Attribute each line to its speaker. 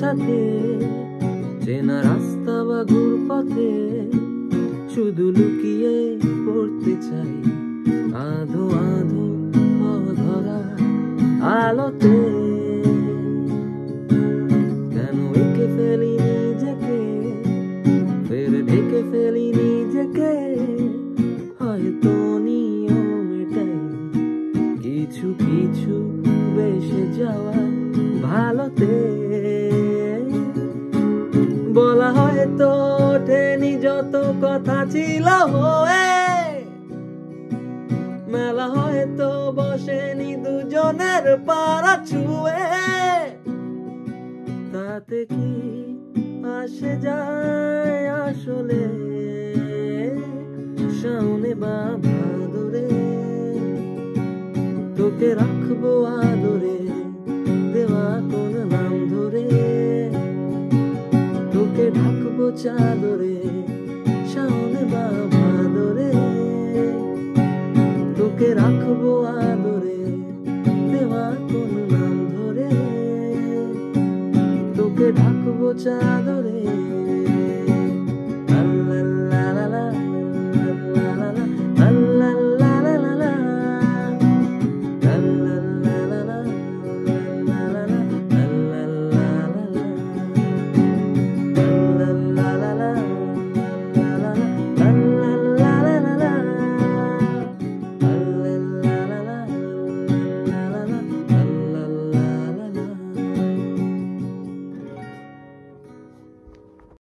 Speaker 1: সাথে চেনা রাস্তা বা ঘুরপথে শুধু লুকিয়ে পড়তে চাই আধো আধো অধরা আলোতে। কেন এঁকে ফেলি নিজেকে, ফের ঢেকে ফেলি নিজেকে, হয়তো নিয়ম এটাই কিছু কিছু বেসে যাওয়া ভালোতে। বলা হয়তো ওঠেনি যত কথা ছিল হয়ে, মেলা হয়তো বসেনি দুজনের পাড়া ছুঁয়ে, তাতে কি আসে যায় আসলে সামনে বা ভাদরে। তোকে রাখবো আদরে দেওয়া কোন নাম ধরে, তোকে ঢাকবো চাদরে সামনে বা ভাদরে, তোকে রাখবো আদরে দেওয়া কোন নাম ধরে, তোকে ঢাকবো চাদরে।